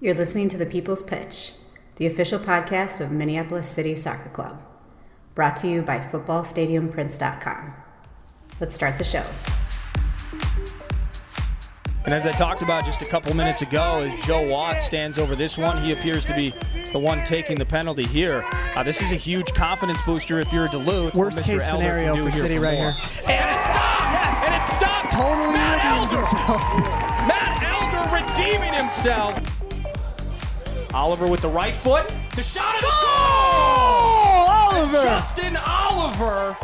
You're listening to The People's Pitch, the official podcast of Minneapolis City Soccer Club, brought to you by footballstadiumprints.com. Let's start the show. And as I talked about just a couple minutes ago, as Joe Watt stands over this one, he appears to be the one taking the penalty here. This is a huge confidence booster if you're Duluth. Worst case scenario for City right here. And it stopped! Yes! And it stopped! Totally redeems himself. Matt Elder redeeming himself. Oliver with the right foot. The shot is goal! Oliver! Justin Oliver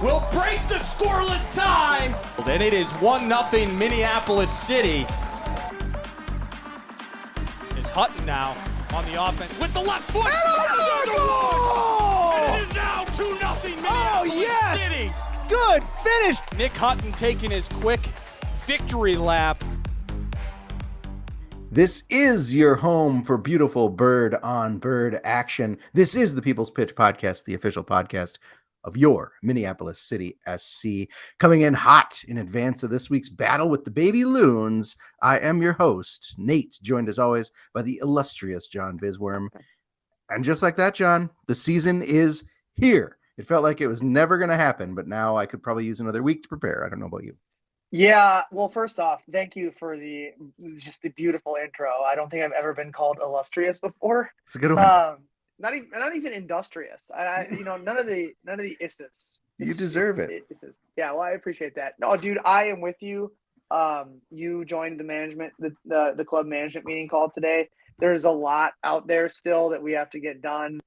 will break the scoreless tie. And it is 1-0 Minneapolis City. Is Hutton now on the offense with the left foot. Goal! And it is now 2-0 Minneapolis City. Good finish. Nick Hutton taking his quick victory lap. This is your home for beautiful bird-on-bird action. This is the People's Pitch Podcast, the official podcast of your Minneapolis City SC. Coming in hot in advance of this week's battle with the Baby Loons, I am your host, Nate, joined as always by the illustrious John Bisworm. And just like that, John, the season is here. It felt like it was never going to happen, but now I could probably use another week to prepare. I don't know about you. Yeah, well, first off, thank you for the beautiful intro. I don't think I've ever been called illustrious before. It's a good one. Not even industrious. None of the isses. You deserve it. Yeah, well, I appreciate that. No, dude, I am with you. You joined the management, the club management meeting call today. There's a lot out there still that we have to get done.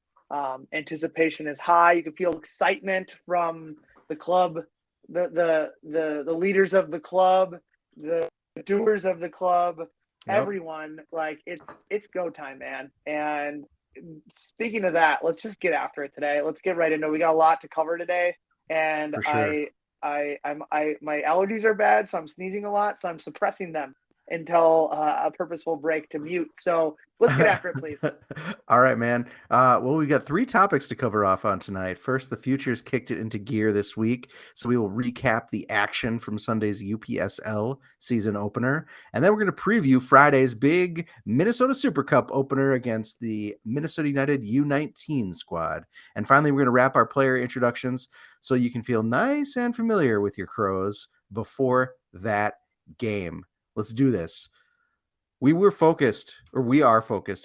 Anticipation is high. You can feel excitement from the club. The leaders of the club, the doers of the club, everyone, like it's go time, man. And speaking of that, let's just get after it today. Let's get right into it. We got a lot to cover today, and For sure. my allergies are bad, so I'm sneezing a lot, so I'm suppressing them until a purposeful break to mute. So let's get after it, please. All right, man. Well, we got 3 topics to cover off on tonight. First, the Futures kicked it into gear this week, so we will recap the action from Sunday's UPSL season opener, and then we're going to preview Friday's big Minnesota Super Cup opener against the Minnesota United U19 squad. And finally, we're going to wrap our player introductions so you can feel nice and familiar with your Crows before that game. Let's do this. We are focused,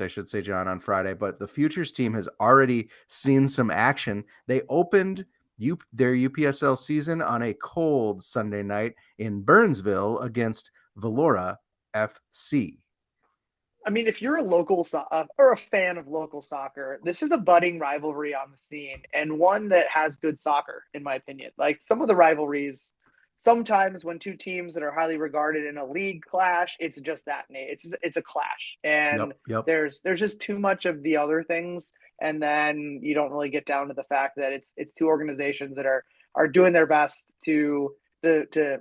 I should say, John, on Friday, but the Futures team has already seen some action. They opened their UPSL season on a cold Sunday night in Burnsville against Vlora FC. I mean, if you're a local or a fan of local soccer, this is a budding rivalry on the scene, and one that has good soccer, in my opinion. Like some of the rivalries, sometimes when two teams that are highly regarded in a league clash, it's just that, Nate. It's a clash, and Yep. there's just too much of the other things, and then you don't really get down to the fact that it's two organizations that are doing their best to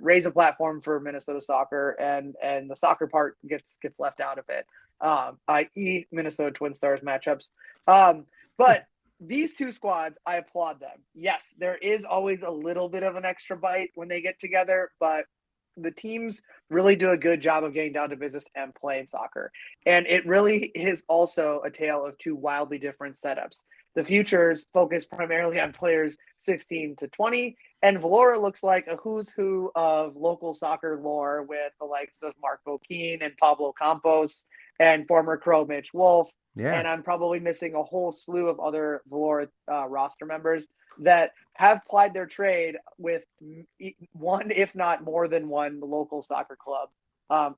raise a platform for Minnesota soccer, and the soccer part gets left out of it, i.e. Minnesota Twin Stars matchups, but. These two squads, I applaud them. Yes, there is always a little bit of an extra bite when they get together, but the teams really do a good job of getting down to business and playing soccer. And it really is also a tale of two wildly different setups. The Futures focus primarily on players 16 to 20, and Vlora looks like a who's who of local soccer lore with the likes of Marco Keane and Pablo Campos and former Crow Mitch Wolf. Yeah. And I'm probably missing a whole slew of other Vlora roster members that have plied their trade with one, if not more than one, local soccer club,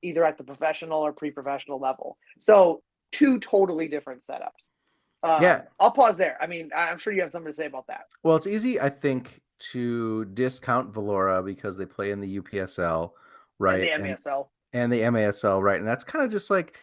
either at the professional or pre-professional level. So 2 totally different setups. I'll pause there. I mean, I'm sure you have something to say about that. Well, it's easy, I think, to discount Vlora because they play in the UPSL, right? And the MASL. And the MASL, right? And that's kind of just like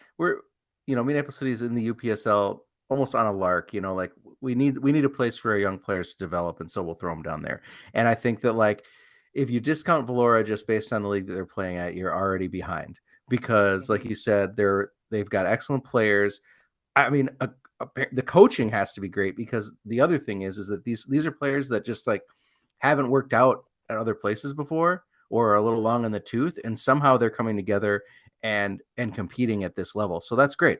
Minneapolis City is in the UPSL almost on a lark, like we need a place for our young players to develop. And so we'll throw them down there. And I think that like, if you discount Vlora just based on the league that they're playing at, you're already behind because like you said, they've got excellent players. I mean, the coaching has to be great because the other thing is that these are players that just like haven't worked out at other places before or are a little long in the tooth. And somehow they're coming together and competing at this level. So that's great.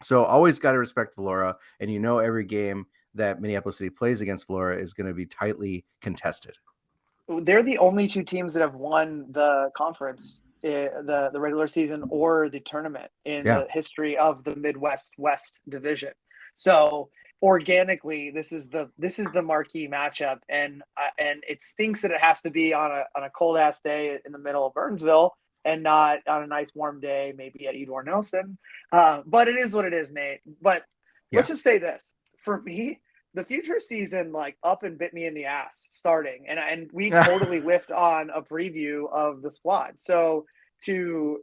So always got to respect Vlora, and every game that Minneapolis City plays against Vlora is going to be tightly contested. They're the only two teams that have won the conference, the regular season or the tournament in the history of the Midwest West division. So organically, this is the marquee matchup, and it stinks that it has to be on a cold ass day in the middle of Burnsville and not on a nice warm day, maybe at Edward Nelson. But it is what it is, Nate. But let's just say this: for me, the future season up and bit me in the ass starting, and we totally whiffed on a preview of the squad. So to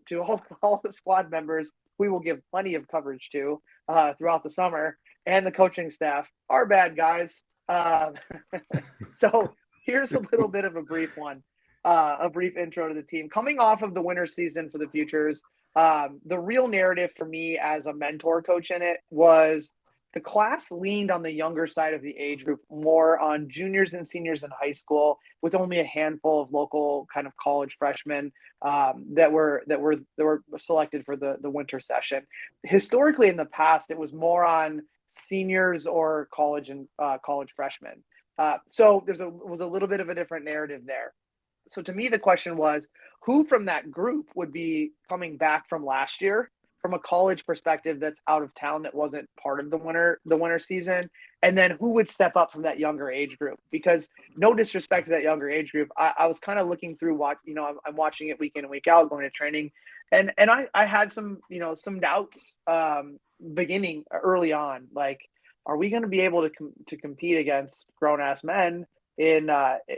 all the squad members, we will give plenty of coverage to throughout the summer, and the coaching staff are bad guys. So here's a little bit of a brief intro to the team. Coming off of the winter season for the Futures, the real narrative for me as a mentor coach in it was the class leaned on the younger side of the age group, more on juniors and seniors in high school, with only a handful of local kind of college freshmen that were selected for the winter session. Historically, in the past, it was more on seniors or college freshmen. So was a little bit of a different narrative there. So to me, the question was, who from that group would be coming back from last year from a college perspective that's out of town, that wasn't part of the winter season, and then who would step up from that younger age group? Because no disrespect to that younger age group, I was kind of looking through I'm watching it week in and week out, going to training, and I had some doubts beginning early on, like, are we going to be able to compete against grown ass men in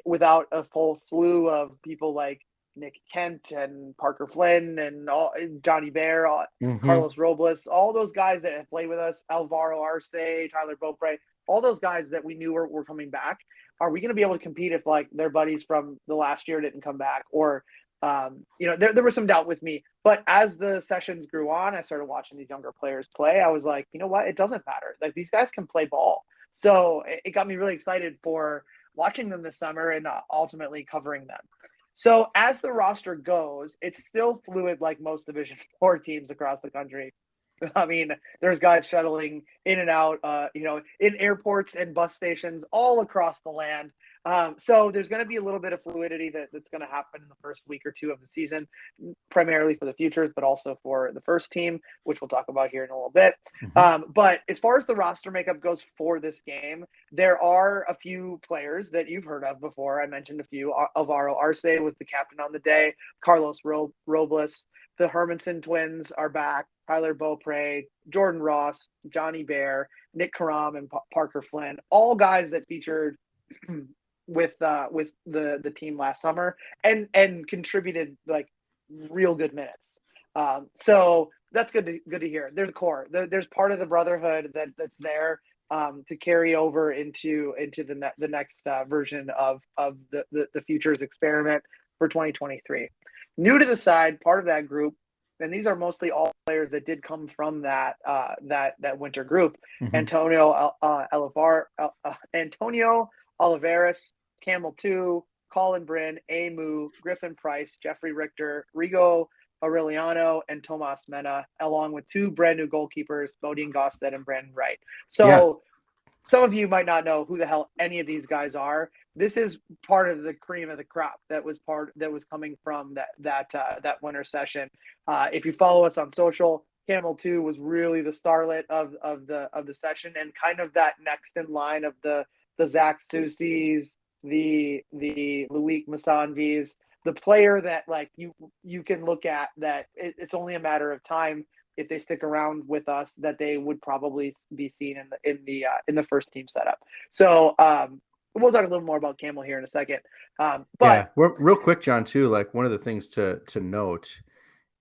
without a full slew of people like Nick Kent and Parker Flynn and Johnny Bear, Carlos Robles, all those guys that have played with us, Alvaro Arce, Tyler Beaupre, all those guys that we knew were coming back. Are we going to be able to compete if their buddies from the last year didn't come back? Or, there was some doubt with me. But as the sessions grew on, I started watching these younger players play. I was like, you know what? It doesn't matter. Like, these guys can play ball. So it got me really excited for watching them this summer and ultimately covering them. So as the roster goes, it's still fluid, like most Division IV teams across the country. I mean, there's guys shuttling in and out, in airports and bus stations all across the land. So there's going to be a little bit of fluidity that's going to happen in the first week or two of the season, primarily for the Futures, but also for the first team, which we'll talk about here in a little bit. But as far as the roster makeup goes for this game, there are a few players that you've heard of before. I mentioned a few. Alvaro Arce was the captain on the day. Carlos Robles. The Hermanson twins are back. Tyler Beaupre, Jordan Ross, Johnny Bear, Nick Karam, and Parker Flynn, all guys that featured with the team last summer and contributed like real good minutes. So that's good to hear. There's a core. There's part of the brotherhood that's there to carry over into the next version of the Futures experiment for 2023. New to the side, part of that group, and these are mostly all players that did come from that winter group. Antonio Olivares, Campbell 2, Colin Bryn, Amu, Griffin Price, Jeffrey Richter, Rigo Aureliano, and Tomas Mena, along with two brand new goalkeepers, Bodine Gosted and Brandon Wright. So some of you might not know who the hell any of these guys are. This is part of the cream of the crop that was coming from that winter session. If you follow us on social, Camel 2 was really the starlet of the session, and kind of that next in line of the Zach Susis, the Loic Massanvis, the player that like you can look at that it's only a matter of time if they stick around with us that they would probably be seen in the first team setup. So we'll talk a little more about Camel here in a second. But real quick, John, too, like one of the things to note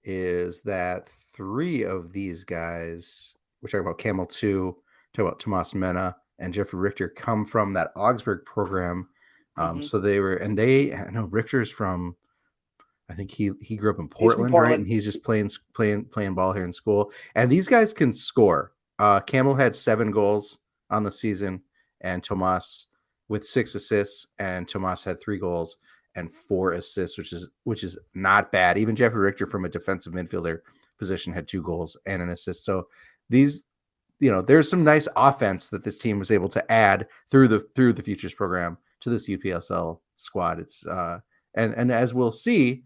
is that three of these guys, we're talking about Camel 2, talking about Tomas Mena and Jeffrey Richter, come from that Augsburg program. So I know Richter's from, I think he grew up in Portland, right? And he's just playing ball here in school. And these guys can score. Camel had 7 goals on the season, and Tomas with 6 assists, and Tomas had 3 goals and 4 assists, which is not bad. Even Jeffrey Richter from a defensive midfielder position had 2 goals and an assist. So these there's some nice offense that this team was able to add through the futures program to this UPSL squad. It's and as we'll see,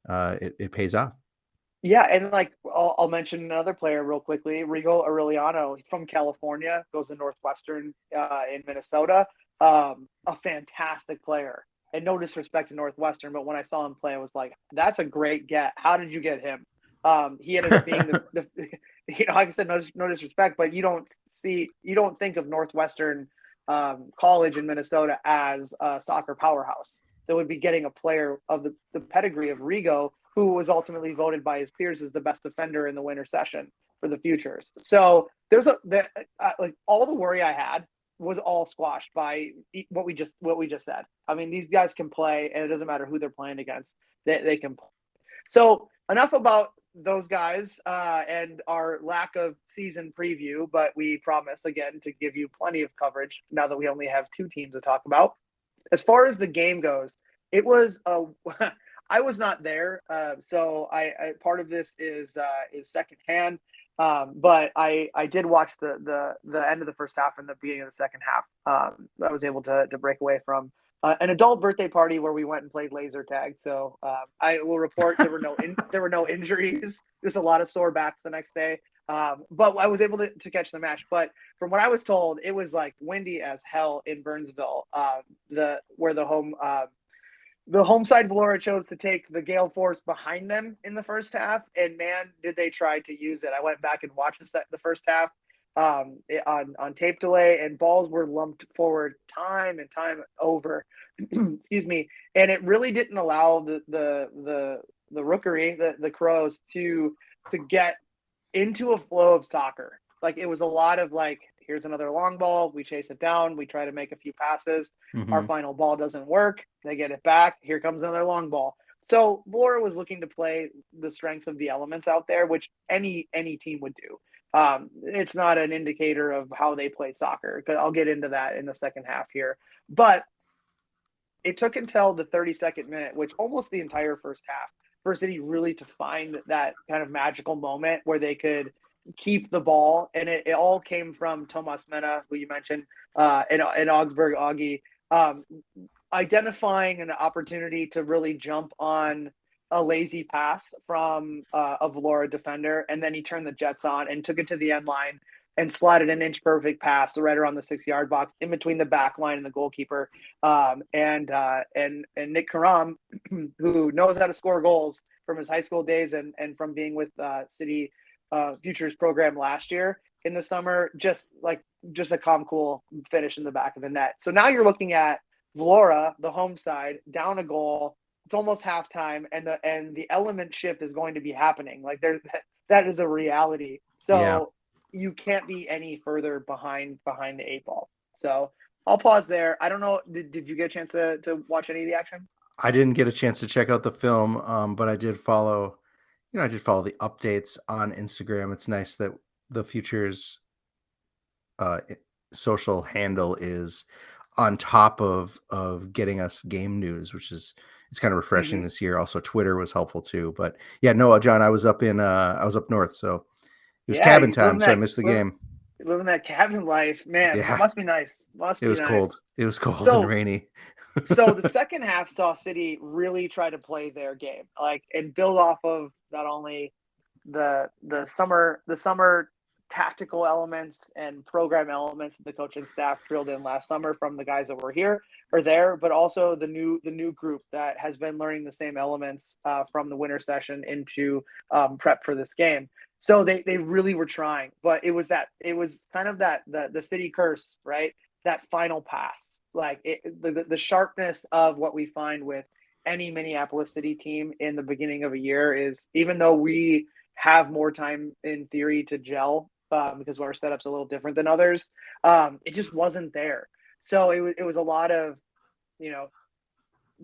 it pays off. Yeah, and like I'll mention another player real quickly, Rigo Aureliano. He's from California, goes to Northwestern in Minnesota. A fantastic player. And no disrespect to Northwestern, but when I saw him play, I was like, that's a great get. How did you get him? He ended up being the like I said, no disrespect, but you don't think of Northwestern College in Minnesota as a soccer powerhouse that would be getting a player of the pedigree of Rigo, who was ultimately voted by his peers as the best defender in the winter session for the futures. So there's like all the worry I had was all squashed by what we just said. I mean, these guys can play, and it doesn't matter who they're playing against. They can play. So enough about those guys and our lack of season preview, but we promise again to give you plenty of coverage now that we only have 2 teams to talk about. As far as the game goes, it was I was not there, so I part of this is secondhand. But I did watch the end of the first half and the beginning of the second half. I was able to break away from an adult birthday party where we went and played laser tag. So I will report there were no injuries. There's a lot of sore backs the next day. But I was able to catch the match. But from what I was told, it was like windy as hell in Burnsville, where the home side Vlora chose to take the gale force behind them in the first half, and man, did they try to use it. I went back and watched the first half on tape delay, and balls were lumped forward time and time over. Excuse me, and it really didn't allow the rookery, the Crows, to get into a flow of soccer. Like it was a lot of like, here's another long ball. We chase it down. We try to make a few passes. Mm-hmm. Our final ball doesn't work. They get it back. Here comes another long ball. So Vlora was looking to play the strengths of the elements out there, which any team would do. It's not an indicator of how they play soccer. I'll get into that in the second half here. But it took until the 32nd minute, which almost the entire first half, for City really to find that kind of magical moment where they could keep the ball, and it all came from Tomas Mena, who you mentioned, and Augsburg Augie, identifying an opportunity to really jump on a lazy pass from a Vlora defender, and then he turned the jets on and took it to the end line and slotted an inch perfect pass right around the 6-yard box in between the back line and the goalkeeper. And Nick Karam, who knows how to score goals from his high school days and from being with City futures program last year in the summer, just a calm, cool finish in the back of the net. So now you're looking at Vlora, the home side, down a goal. It's almost halftime, and the element shift is going to be happening. Like that is a reality. So you can't be any further behind the 8 ball. So I'll pause there. I don't know. Did you get a chance to watch any of the action? I didn't get a chance to check out the film, but I did follow. I did follow the updates on Instagram. It's nice that the Futures social handle is on top of getting us game news, which is it's kind of refreshing this year. Also, Twitter was helpful too. But yeah, no, John, I was up north, so it was cabin time, so I missed the game. Living that cabin life, man. Yeah. It must be nice. It was cold. It was cold and rainy. So the second half saw City really try to play their game, and build off of not only the summer tactical elements and program elements that the coaching staff drilled in last summer from the guys that were here or there, but also the new group that has been learning the same elements from the winter session into prep for this game. So they really were trying, but it was kind of the City curse, right? That final pass, the sharpness of what we find with any Minneapolis City team in the beginning of a year is, even though we have more time in theory to gel because our setup's a little different than others, it just wasn't there. So it was a lot of,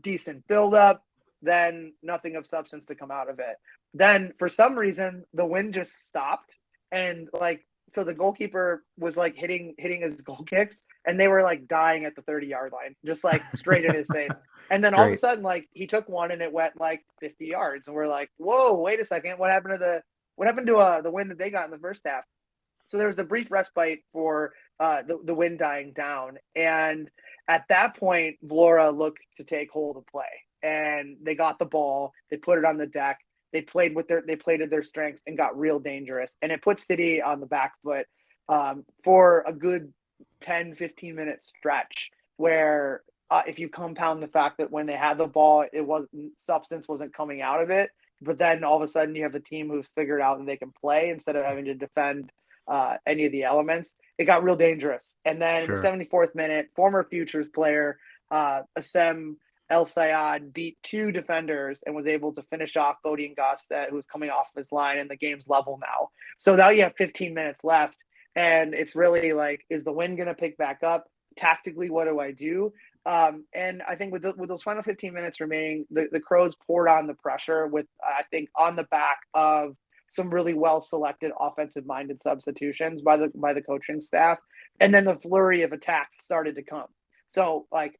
decent buildup, then nothing of substance to come out of it. Then for some reason the wind just stopped, and so the goalkeeper was hitting his goal kicks, and they were dying at the 30-yard line, just straight in his face. And then all of a sudden, he took one and it went 50 yards, and we're like, whoa, wait a second, what happened to the wind that they got in the first half? So there was a brief respite for the wind dying down. And at that point, Vlora looked to take hold of play. And they got the ball, they put it on the deck, they played to their strengths and got real dangerous. And it put City on the back foot for a good 10, 15-minute stretch where if you compound the fact that when they had the ball, substance wasn't coming out of it. But then all of a sudden you have a team who's figured out that they can play instead of having to defend any of the elements. It got real dangerous. And then in the 74th minute, former Futures player Assem El Sayad beat two defenders and was able to finish off Bodie Ngosta, who was coming off his line, and the game's level now. So now you have 15 minutes left, and it's really like, is the wind going to pick back up? Tactically, what do I do? And I think with those final 15 minutes remaining, the Crows poured on the pressure with, I think, on the back of some really well-selected offensive-minded substitutions by the coaching staff. And then the flurry of attacks started to come. So, like,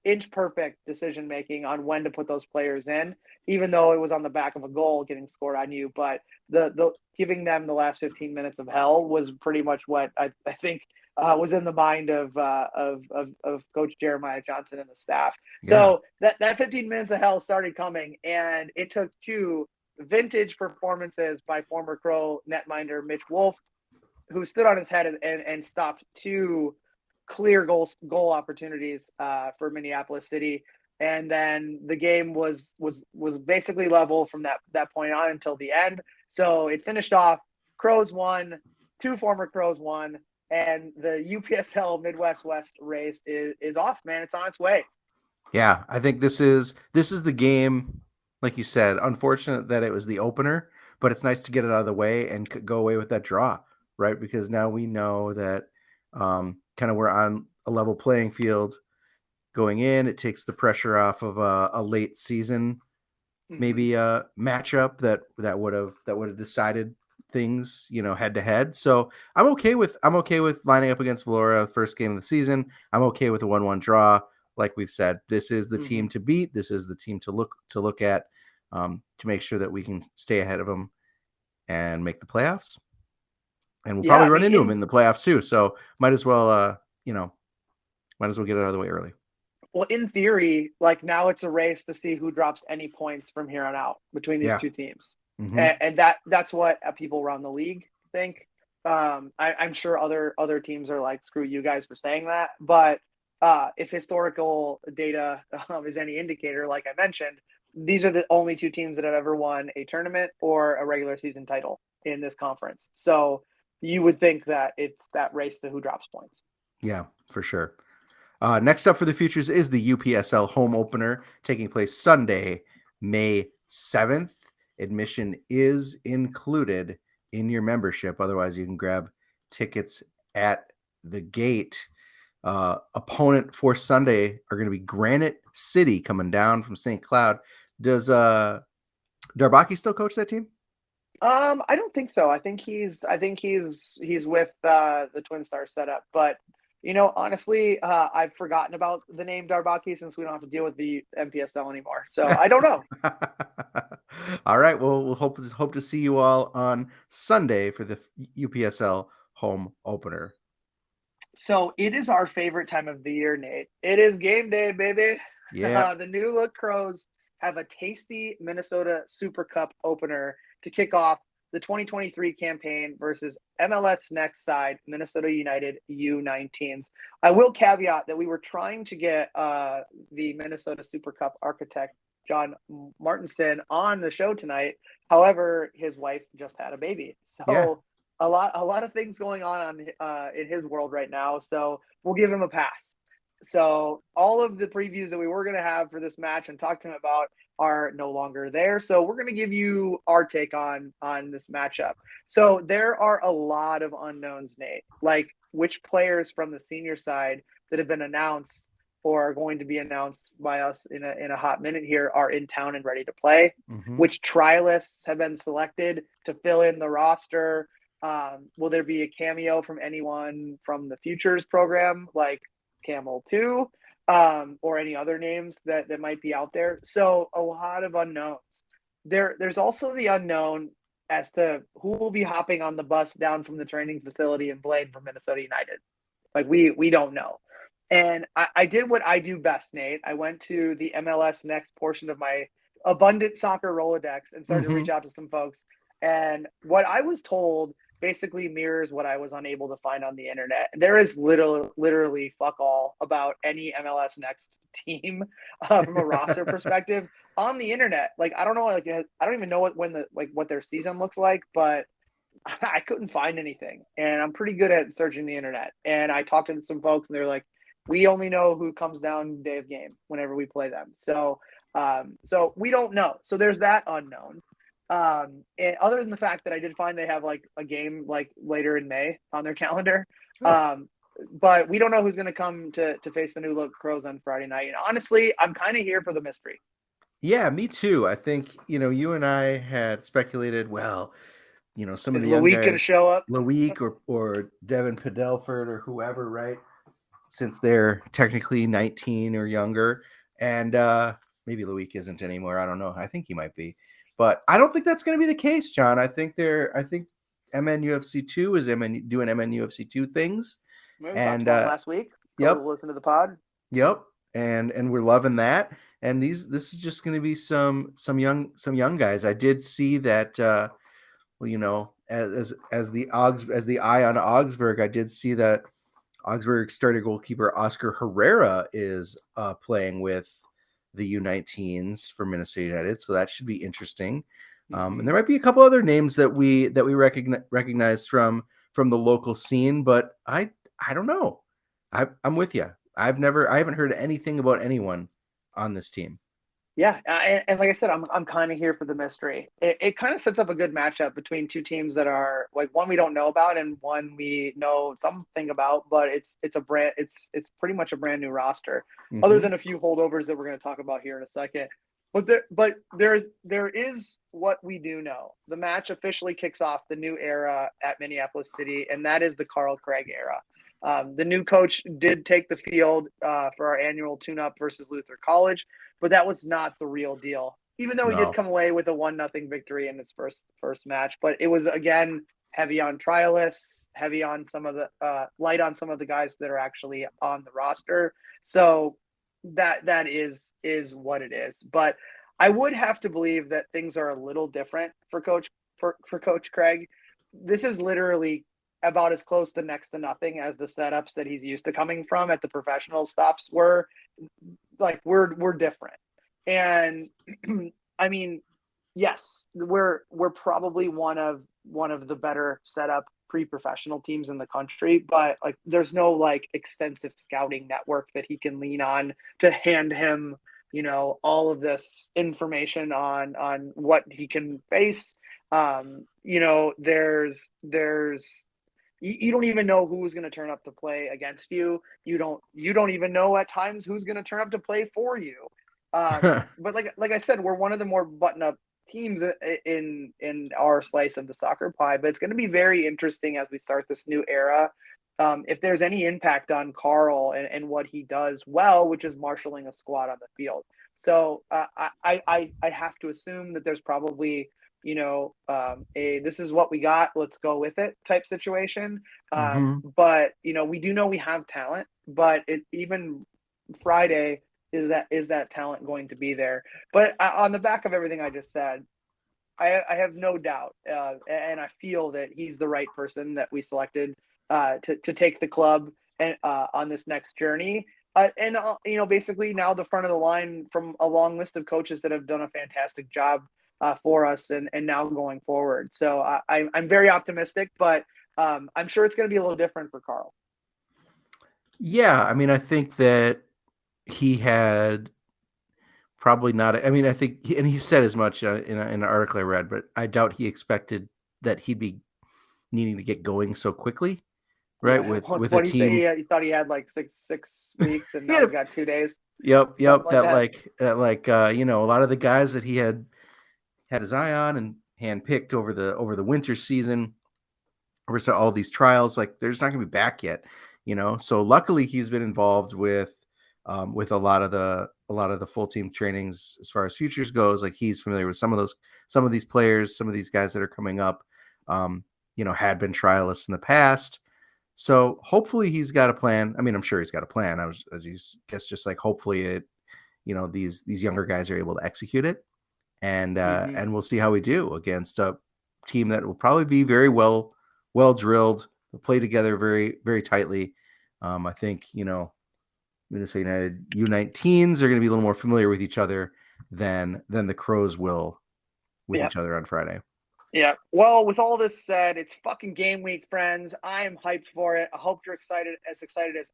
inch perfect decision making on when to put those players in, even though it was on the back of a goal getting scored on you. But the giving them the last 15 minutes of hell was pretty much what I think was in the mind of Coach Jeremiah Johnson and the staff. Yeah. So that 15 minutes of hell started coming, and it took two vintage performances by former Crow netminder Mitch Wolf, who stood on his head and stopped two clear goal opportunities for Minneapolis City, and then the game was basically level from that point on until the end. So it finished off Crows won, two former Crows won, and the UPSL Midwest West race is off, man. It's on its way. Yeah, I think this is the game, like you said. Unfortunate that it was the opener, but it's nice to get it out of the way and go away with that draw, right? Because now we know that kind of we're on a level playing field going in. It takes the pressure off of a late season, maybe a matchup that would have decided things, head to head. So I'm okay with lining up against Vlora first game of the season. I'm okay with a 1-1 draw. Like we've said, this is the team to beat. This is the team to look at to make sure that we can stay ahead of them and make the playoffs. And we'll probably run into them in the playoffs too. So might as well get it out of the way early. Well, in theory, like now it's a race to see who drops any points from here on out between these two teams. And that's what people around the league think. I'm sure other teams are like, screw you guys for saying that. But if historical data is any indicator, like I mentioned, these are the only two teams that have ever won a tournament or a regular season title in this conference. So you would think that it's that race to who drops points. Yeah, for sure. Next up for the Futures is the UPSL home opener taking place Sunday, May 7th. Admission is included in your membership. Otherwise, you can grab tickets at the gate. Opponent for Sunday are going to be Granite City coming down from St. Cloud. Does Darbaki still coach that team? I don't think so. I think he's with the Twin Star setup. But honestly, I've forgotten about the name Darbaki since we don't have to deal with the MPSL anymore. So I don't know. All right. Well, we'll hope to see you all on Sunday for the UPSL home opener. So it is our favorite time of the year, Nate. It is game day, baby. Yeah. The New Look Crows have a tasty Minnesota Super Cup opener to kick off the 2023 campaign versus MLS Next side, Minnesota United U19s. I will caveat that we were trying to get the Minnesota Super Cup architect, John Martinson, on the show tonight. However, his wife just had a baby. So a lot of things going on in his world right now. So we'll give him a pass. So all of the previews that we were going to have for this match and talk to him about are no longer there. So we're going to give you our take on this matchup. So there are a lot of unknowns, Nate, like which players from the senior side that have been announced or are going to be announced by us in a hot minute here are in town and ready to play, which trialists have been selected to fill in the roster. Will there be a cameo from anyone from the Futures program, like Camel 2, or any other names that might be out there? So a lot of unknowns. There's also the unknown as to who will be hopping on the bus down from the training facility in Blaine for Minnesota United. Like we don't know. And I did what I do best, Nate. I went to the MLS Next portion of my abundant soccer Rolodex and started to reach out to some folks. And what I was told basically mirrors what I was unable to find on the internet. There is literally fuck all about any MLS Next team from a roster perspective on the internet. Like I don't know, like I don't even know what their season looks like, but I couldn't find anything. And I'm pretty good at searching the internet. And I talked to some folks, and they're like, we only know who comes down day of game whenever we play them. So we don't know. So there's that unknown. And other than the fact that I did find they have like a game like later in May on their calendar. But we don't know who's going to come to face the New Look Crows on Friday night. And honestly, I'm kind of here for the mystery. Yeah, me too. I think, you and I had speculated, well, some of the young Loic guys, going to show up? Loic or Devin Padelford or whoever, right? Since they're technically 19 or younger, and maybe Loic isn't anymore. I don't know. I think he might be, but I don't think that's going to be the case, John. I think MNUFC 2 is doing MNUFC 2 things, and last week. Yep, listen to the pod. Yep, and we're loving that. And this is just going to be some young guys. I did see that. As the eye on Augsburg, I did see that Augsburg starting goalkeeper Oscar Herrera is playing with the U19s for Minnesota United, so that should be interesting. And there might be a couple other names that we recognize from the local scene, but I don't know. I'm with you. I haven't heard anything about anyone on this team. Yeah, and like I said, I'm kind of here for the mystery. It kind of sets up a good matchup between two teams that are like one we don't know about and one we know something about, but it's pretty much a brand new roster, other than a few holdovers that we're going to talk about here in a second. But there is what we do know. The match officially kicks off the new era at Minneapolis City, and that is the Carl Craig era. The new coach did take the field for our annual tune-up versus Luther College, but that was not the real deal. Even though he did come away with a 1-0 victory in his first match, but it was again heavy on trialists, heavy on some of the light on some of the guys that are actually on the roster. So that is what it is. But I would have to believe that things are a little different for Coach Craig. This is literally about as close to next to nothing as the setups that he's used to coming from at the professional stops were. Like we're different. And I mean, yes, we're probably one of the better setup pre-professional teams in the country, but like there's no like extensive scouting network that he can lean on to hand him, all of this information on what he can face. There's you don't even know who's going to turn up to play against you. You don't even know at times who's going to turn up to play for you. But like I said, we're one of the more button-up teams in our slice of the soccer pie. But it's going to be very interesting as we start this new era. If there's any impact on Carl and what he does well, which is marshaling a squad on the field. So I have to assume that there's probably this is what we got, let's go with it type situation. But we do know we have talent, but even Friday is that talent going to be there? But on the back of everything I just said, I have no doubt, and I feel that he's the right person that we selected to take the club and on this next journey. Basically now the front of the line from a long list of coaches that have done a fantastic job for us and now going forward. So I'm very optimistic, but I'm sure it's going to be a little different for Carl. Yeah, I mean, I think that he had probably not. I mean, I think, and he said as much in an article I read, but I doubt he expected that he'd be needing to get going so quickly, right? Yeah, with a team. He thought he had like six weeks, and now he got 2 days. Yep. Like a lot of the guys that he had his eye on and handpicked over the winter season, versus all these trials, like they're just not going to be back yet, So luckily he's been involved with with a lot of the full team trainings as far as futures goes. Like he's familiar with some of these players, some of these guys that are coming up, had been trialists in the past. So hopefully he's got a plan. I mean, I'm sure he's got a plan. I guess just like hopefully these younger guys are able to execute it, and we'll see how we do against a team that will probably be very well drilled. They'll play together very, very tightly. I think Minnesota United U19s are going to be a little more familiar with each other than the Crows will with each other on Friday. Yeah. Well, with all this said, it's fucking game week, friends. I am hyped for it. I hope you're excited as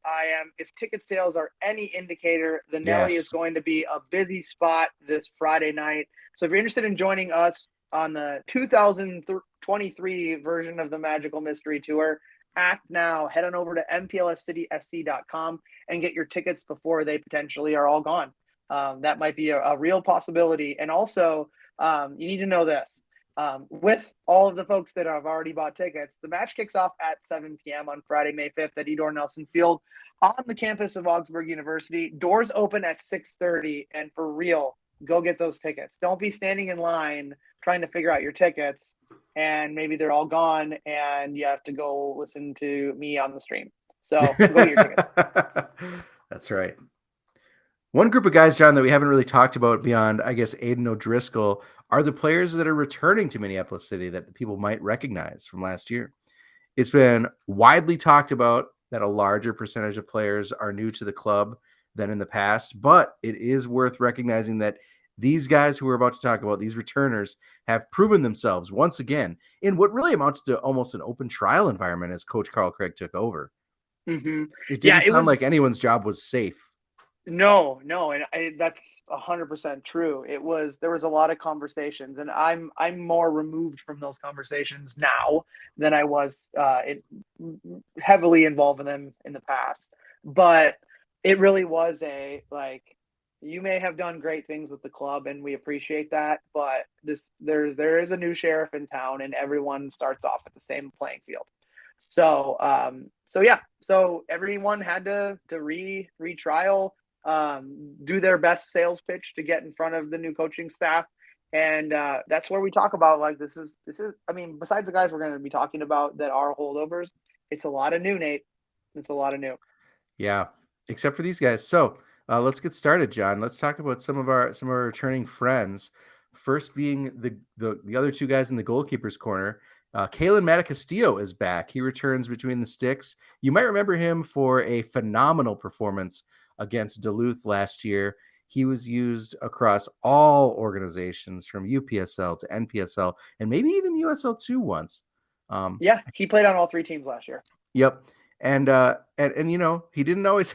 I am. If ticket sales are any indicator, the Nelly is going to be a busy spot this Friday night. So if you're interested in joining us on the 2023 version of the Magical Mystery Tour, act now. Head on over to mplscitysc.com and get your tickets before they potentially are all gone. That might be a real possibility. And also, you need to know this. With all of the folks that have already bought tickets, the match kicks off at 7 p.m. on Friday, May 5th at Edor Nelson Field on the campus of Augsburg University. Doors open at 6:30, and for real, go get those tickets. Don't be standing in line trying to figure out your tickets, and maybe they're all gone, and you have to go listen to me on the stream. So go get your tickets. That's right. One group of guys, John, that we haven't really talked about beyond, I guess, Aiden O'Driscoll are the players that are returning to Minneapolis City that people might recognize from last year. It's been widely talked about that a larger percentage of players are new to the club than in the past, but it is worth recognizing that these guys who we're about to talk about, these returners, have proven themselves once again in what really amounts to almost an open trial environment as Coach Carl Craig took over. Mm-hmm. It didn't sound like anyone's job was safe. No, and that's 100% true. There was a lot of conversations, and I'm more removed from those conversations now than I was heavily involved in them in the past. But it really was you may have done great things with the club, and we appreciate that. But there is a new sheriff in town, and everyone starts off at the same playing field. So everyone had to retrial. Do their best sales pitch to get in front of the new coaching staff. And that's where we talk about this is, I mean, besides the guys we're going to be talking about that are holdovers, it's a lot of new, Nate. It's a lot of new. Yeah. Except for these guys. So let's get started, John. Let's talk about some of our returning friends. First being the other two guys in the goalkeeper's corner. Kalen Maticastillo is back. He returns between the sticks. You might remember him for a phenomenal performance against Duluth last year. He was used across all organizations from UPSL to NPSL and maybe even USL2 once. He played on all three teams last year. Yep. And he didn't always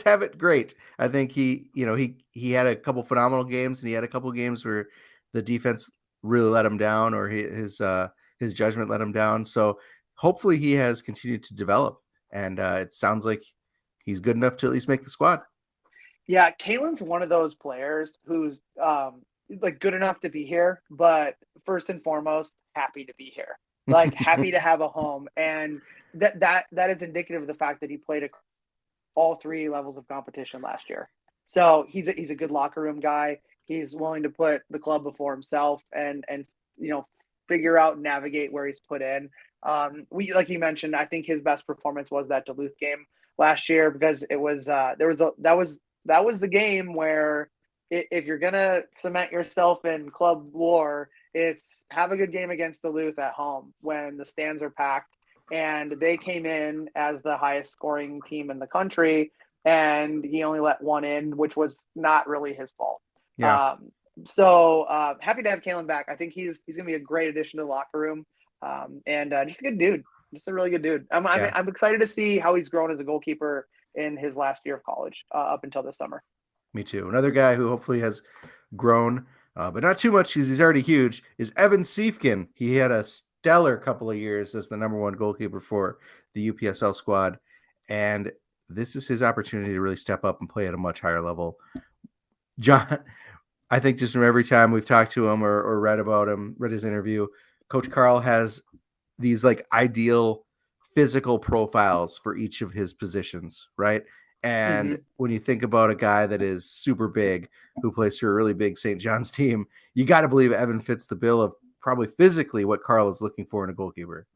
have it great. I think he had a couple phenomenal games, and he had a couple games where the defense really let him down, or his judgment let him down. So hopefully he has continued to develop, and it sounds like he's good enough to at least make the squad. Yeah, Kalen's one of those players who's good enough to be here, but first and foremost, happy to be here. Happy to have a home, and that is indicative of the fact that he played all three levels of competition last year. So he's a good locker room guy. He's willing to put the club before himself, and figure out and navigate where he's put in. Like you mentioned, I think his best performance was that Duluth game last year, because it was that was the game where if you're gonna cement yourself in club lore, it's have a good game against Duluth at home when the stands are packed, and they came in as the highest scoring team in the country, and he only let one in, which was not really his fault. Yeah. So happy to have Kalen back. I think he's gonna be a great addition to the locker room, and just a good dude. Just a really good dude. I'm excited to see how he's grown as a goalkeeper in his last year of college up until this summer. Me too. Another guy who hopefully has grown, but not too much because he's already huge, is Evan Siefkin. He had a stellar couple of years as the number one goalkeeper for the UPSL squad, and this is his opportunity to really step up and play at a much higher level. John, I think just from every time we've talked to him or read about him, read his interview, Coach Carl has these ideal physical profiles for each of his positions, right? And when you think about a guy that is super big, who plays for a really big St. John's team, you got to believe Evan fits the bill of probably physically what Carl is looking for in a goalkeeper.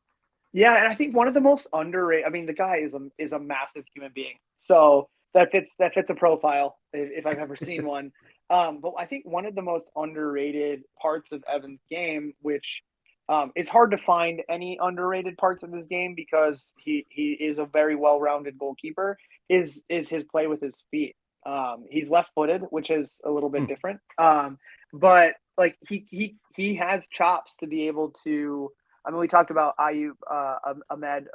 Yeah, and I think one of the most underrated. I mean, the guy is a massive human being, so that fits a profile if I've ever seen one. But I think one of the most underrated parts of Evan's game, which it's hard to find any underrated parts of his game because he is a very well-rounded goalkeeper, is his play with his feet. He's left-footed, which is a little bit different. But like he has chops to be able to. I mean, we talked about Ayub Ahmed,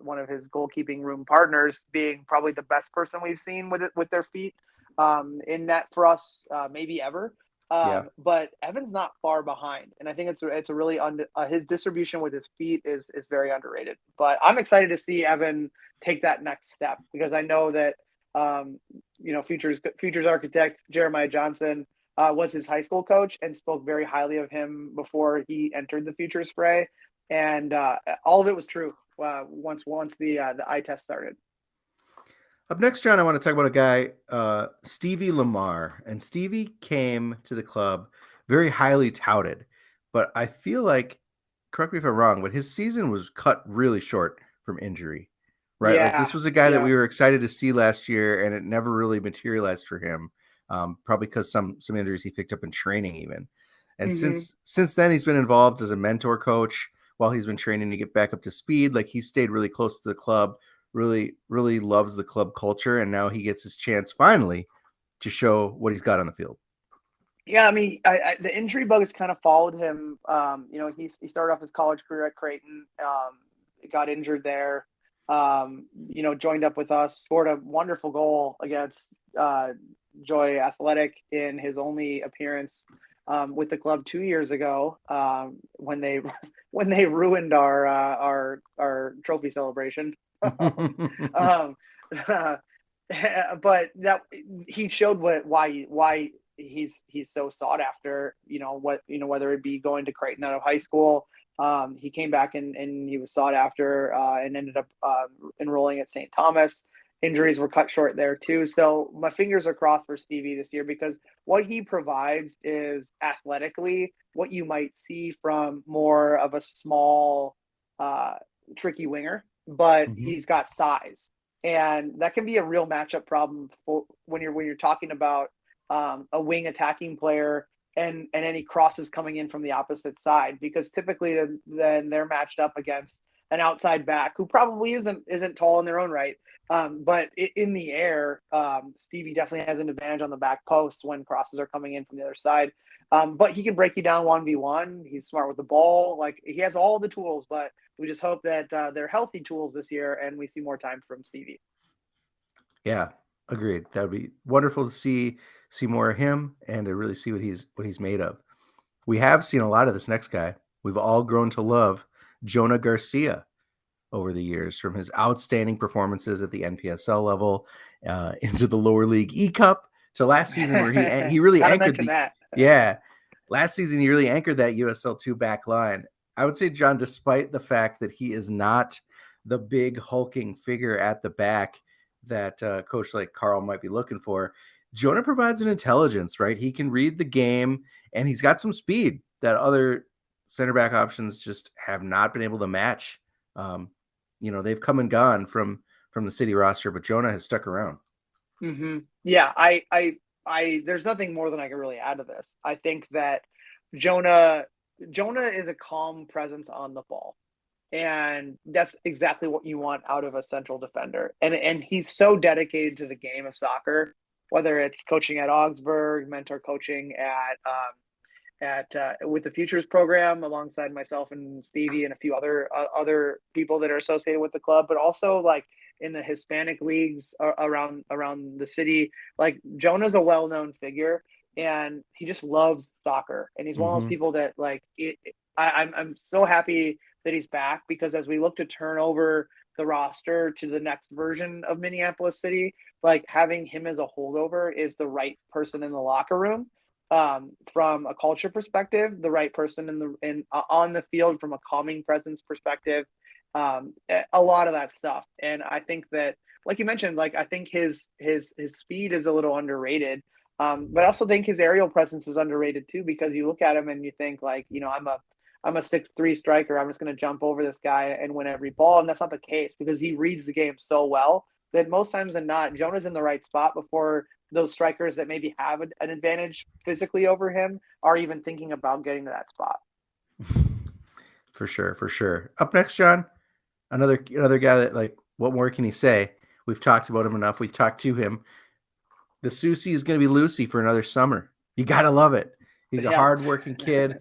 one of his goalkeeping room partners, being probably the best person we've seen with their feet in net for us, maybe ever. But Evan's not far behind, and I think it's a really his distribution with his feet is very underrated. But I'm excited to see Evan take that next step because I know that futures architect Jeremiah Johnson was his high school coach and spoke very highly of him before he entered the futures fray. And all of it was true once the eye test started. Up next, John, I want to talk about a guy, Stevie Lamar. And Stevie came to the club very highly touted. But I feel like, correct me if I'm wrong, but his season was cut really short from injury. Right? Yeah, like this was a guy that we were excited to see last year, and it never really materialized for him. Probably because some injuries he picked up in training even. And since then, he's been involved as a mentor coach while he's been training to get back up to speed. Like he stayed really close to the club, really, really loves the club culture. And now he gets his chance finally to show what he's got on the field. Yeah, I mean, the injury bug has kind of followed him. He started off his college career at Creighton, got injured there, joined up with us, scored a wonderful goal against Joy Athletic in his only appearance with the club 2 years ago when they ruined our trophy celebration. But that he showed why he's so sought after. Whether it be going to Creighton out of high school, he came back and he was sought after and ended up enrolling at St. Thomas. Injuries were cut short there too. So my fingers are crossed for Stevie this year because what he provides is athletically what you might see from more of a small, tricky winger, but he's got size. And that can be a real matchup problem when you're talking about a wing attacking player and any crosses coming in from the opposite side, because typically then they're matched up against an outside back who probably isn't tall in their own right. But in the air, Stevie definitely has an advantage on the back post when crosses are coming in from the other side. But he can break you down 1v1. He's smart with the ball. Like he has all the tools, but we just hope that they're healthy tools this year and we see more time from Stevie. Yeah, agreed. That would be wonderful to see more of him and to really see what he's made of. We have seen a lot of this next guy. We've all grown to love Jonah Garcia over the years, from his outstanding performances at the NPSL level into the lower league E Cup to last season where he really anchored that. Yeah, last season he really anchored that USL 2 back line. I would say, John, despite the fact that he is not the big hulking figure at the back that coach like Carl might be looking for, Jonah provides an intelligence, right? He can read the game and he's got some speed that other center back options just have not been able to match. They've come and gone from the city roster, but Jonah has stuck around. Yeah, I there's nothing more than I can really add to this. I think that Jonah is a calm presence on the ball, and that's exactly what you want out of a central defender. And he's so dedicated to the game of soccer, whether it's coaching at Augsburg, mentor coaching with the Futures program alongside myself and Stevie and a few other people that are associated with the club, but also like in the Hispanic leagues around the city. Like Jonah's a well-known figure and he just loves soccer. And he's one of those people that I'm so happy that he's back, because as we look to turn over the roster to the next version of Minneapolis City, like having him as a holdover is the right person in the locker room. From a culture perspective, the right person on the field from a calming presence perspective, a lot of that stuff. And I think that, like you mentioned, like I think his speed is a little underrated. But I also think his aerial presence is underrated too, because you look at him and you think like, I'm a 6'3" striker. I'm just going to jump over this guy and win every ball. And that's not the case, because he reads the game so well that most times than not, Jonah's in the right spot before those strikers that maybe have an advantage physically over him are even thinking about getting to that spot. For sure, for sure. Up next, John, another guy that, like, what more can he say? We've talked about him enough. We've talked to him. The Susie is going to be Lucy for another summer. You got to love it. He's a hardworking kid.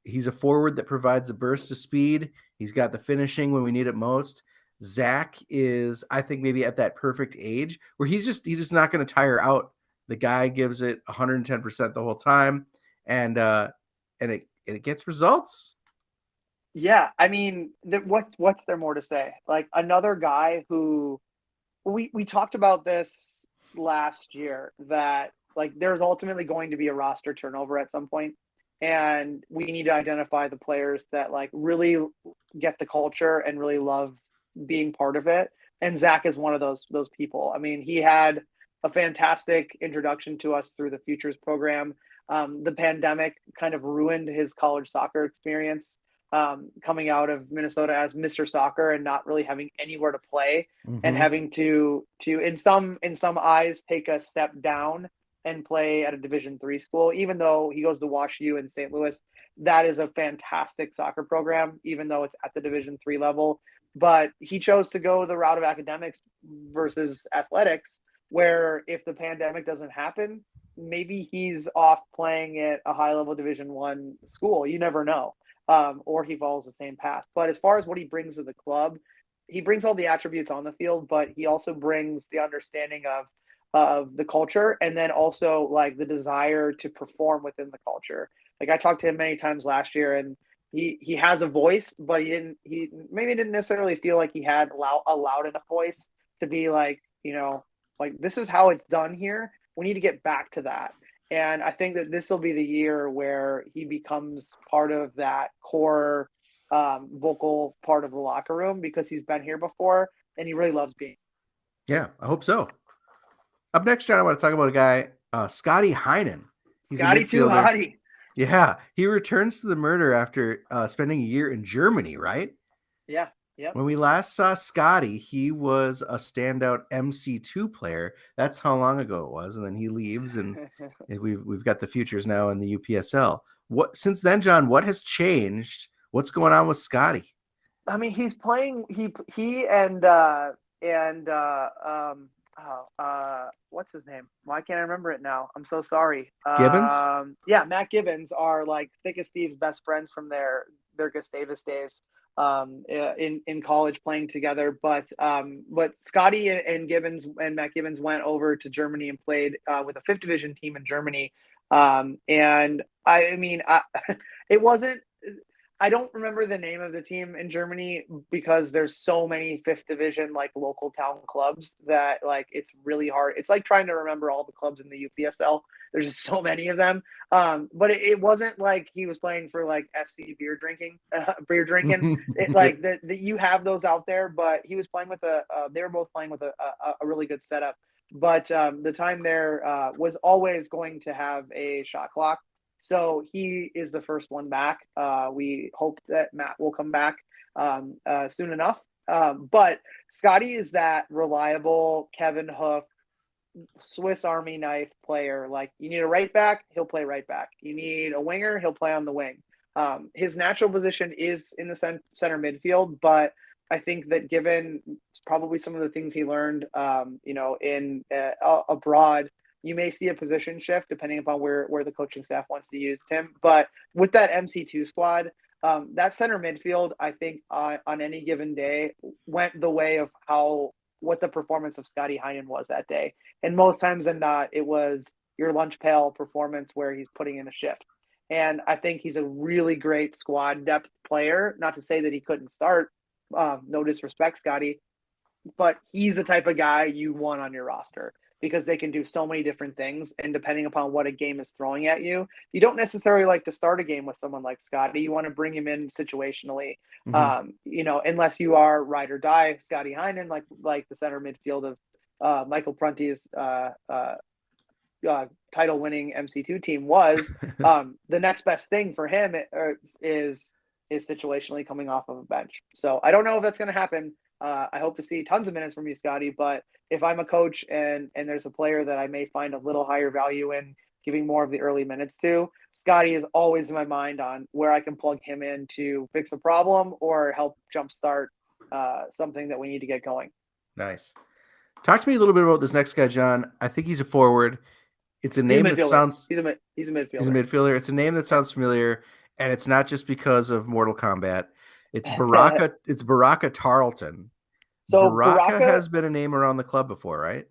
He's a forward that provides a burst of speed. He's got the finishing when we need it most. Zach is, I think, maybe at that perfect age where he's just not going to tire out. The guy gives it 110% the whole time, and it gets results. Yeah, I mean, what's there more to say? Like, another guy who we talked about this last year, that like there's ultimately going to be a roster turnover at some point, and we need to identify the players that like really get the culture and really love being part of it. And Zach is one of those people. I mean, he had a fantastic introduction to us through the Futures program. The pandemic kind of ruined his college soccer experience, coming out of Minnesota as Mr. Soccer and not really having anywhere to play, and having to in some eyes take a step down and play at a Division III school. Even though he goes to Wash U in St. Louis, that is a fantastic soccer program, even though it's at the Division III level. But he chose to go the route of academics versus athletics, where if the pandemic doesn't happen, maybe he's off playing at a high level Division I school. You never know. Or he follows the same path. But as far as what he brings to the club, he brings all the attributes on the field, but he also brings the understanding of the culture, and then also like the desire to perform within the culture. Like, I talked to him many times last year, and he has a voice, but he maybe didn't necessarily feel like he had a loud enough voice to be like, like, this is how it's done here. We need to get back to that. And I think that this will be the year where he becomes part of that core vocal part of the locker room, because he's been here before and he really loves being. Yeah, I hope so. Up next, John, I want to talk about a guy, Scotty Heinen. He's Scotty too hottie. Yeah, he returns to the murder after spending a year in Germany, right? Yeah. Yep. When we last saw Scotty, he was a standout MC2 player. That's how long ago it was. And then he leaves, and we've got the Futures now in the UPSL. Since then, John, what has changed? What's going on with Scotty? I mean, he's playing. He and what's his name? Why can't I remember it now? I'm so sorry. Gibbons? Yeah, Matt Gibbons are like thick as Steve's best friends from their Gustavus days in college, playing together. But Scotty and Gibbons and Matt Gibbons went over to Germany and played with a 5th division team in Germany. And I mean, it wasn't. I don't remember the name of the team in Germany, because there's so many 5th division like local town clubs that like it's really hard. It's like trying to remember all the clubs in the UPSL. There's just so many of them. But it wasn't like he was playing for like FC beer drinking. Like that you have those out there, but he was playing with they were both playing with a really good setup. But the time there was always going to have a shot clock. So he is the first one back. We hope that Matt will come back soon enough. But Scotty is that reliable Kevin Hoof, Swiss Army knife player. Like, you need a right back, he'll play right back. You need a winger, he'll play on the wing. His natural position is in the center midfield, but I think that given probably some of the things he learned, in abroad, you may see a position shift depending upon where the coaching staff wants to use him. But with that MC2 squad, that center midfield, I think on any given day went the way of what the performance of Scotty Heinen was that day. And most times than not, it was your lunch pail performance where he's putting in a shift. And I think he's a really great squad depth player. Not to say that he couldn't start, no disrespect, Scotty, but he's the type of guy you want on your roster. because they can do so many different things. And depending upon what a game is throwing at you, you don't necessarily like to start a game with someone like Scotty. You want to bring him in situationally, unless you are ride or die Scotty Heinen, like the center midfield of Michael Prunty's title-winning MC2 team was. The next best thing for him is situationally coming off of a bench. So I don't know if that's going to happen. I hope to see tons of minutes from you, Scotty. But if I'm a coach and there's a player that I may find a little higher value in giving more of the early minutes to, Scotty is always in my mind on where I can plug him in to fix a problem or help jumpstart something that we need to get going. Nice. Talk to me a little bit about this next guy, John. I think he's a forward. It's a name that sounds. He's a midfielder. He's a midfielder. It's a name that sounds familiar, and it's not just because of Mortal Kombat. It's Baraka. It's Baraka Tarleton. So Baraka has been a name around the club before, right?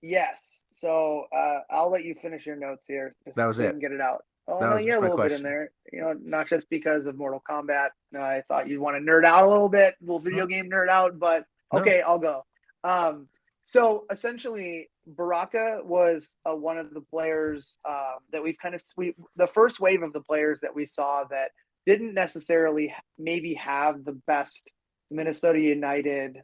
Yes. So I'll let you finish your notes here. That was it. Get it out. Oh, that no, was yeah, a little bit in there. Not just because of Mortal Kombat. I thought you'd want to nerd out a little bit, little video game nerd out, but okay, I'll go. So essentially, Baraka was one of the players that we've the first wave of the players that we saw that didn't necessarily maybe have the best Minnesota United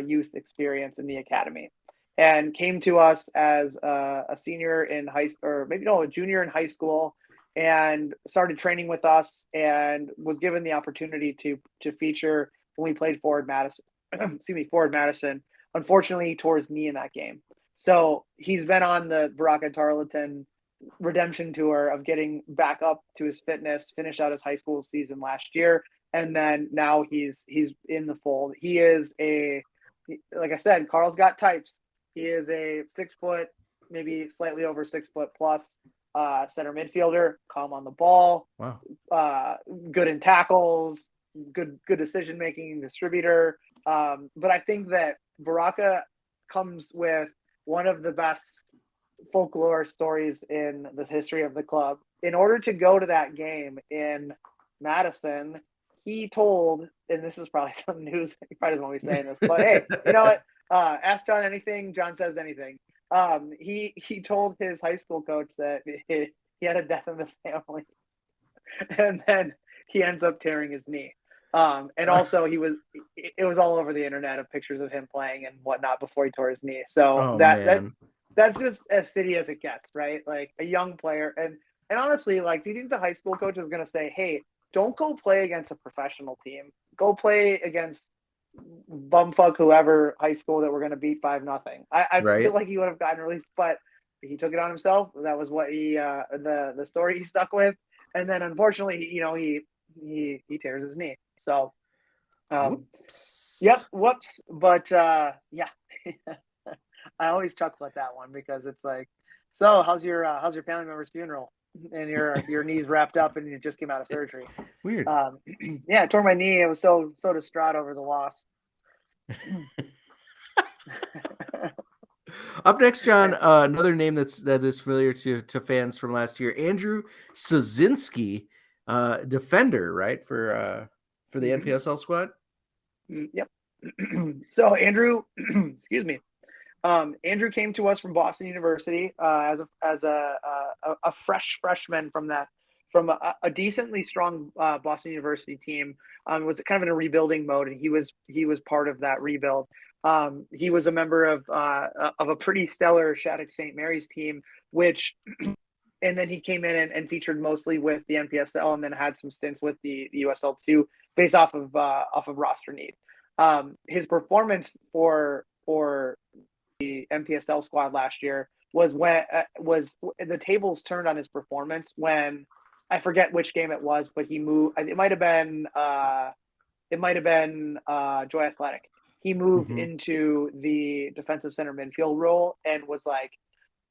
youth experience in the academy, and came to us as a senior in a junior in high school, and started training with us, and was given the opportunity to feature when we played Forward Madison. Forward Madison. Unfortunately, he tore his knee in that game. So he's been on the Baraka Tarleton redemption tour of getting back up to his fitness, finished out his high school season last year, and then now he's in the fold. He is like I said, Carl's got types. He is a 6 foot, maybe slightly over 6 foot plus center midfielder, calm on the ball, good in tackles, good decision making, distributor. But I think that Baraka comes with one of the best folklore stories in the history of the club. In order to go to that game in Madison, he told, and this is probably some news, he probably doesn't want me saying this, but hey, you know what? Ask John anything, John says anything. He told his high school coach that he had a death in the family, and then he ends up tearing his knee. And also it was all over the internet of pictures of him playing and whatnot before he tore his knee. So that's just as city as it gets, right? Like a young player. And honestly, like, do you think the high school coach is going to say, hey, don't go play against a professional team, go play against bumfuck whoever high school that we're going to beat 5-0. I feel like he would have gotten released, but he took it on himself. That was what the story he stuck with. And then unfortunately, he tears his knee. So, whoops. Yep, whoops. But yeah, I always chuckle at that one because it's like, so how's your family member's funeral? And your knee's wrapped up and you just came out of surgery. Weird. Yeah, I tore my knee. I was so distraught over the loss. Up next, John, another name that is familiar to fans from last year, Andrew Sozinski, defender, right, for the NPSL squad. Yep. So Andrew, excuse me. Andrew came to us from Boston University as a fresh freshman from a decently strong Boston University team. Was kind of in a rebuilding mode, and he was part of that rebuild. He was a member of a pretty stellar Shattuck St. Mary's team, and then he came in and featured mostly with the NPSL, and then had some stints with the USL too, based off of roster need. His performance for the NPSL squad last year was the tables turned on his performance when, I forget which game it was, but he moved. It might have been Joy Athletic. He moved into the defensive center midfield role and was like,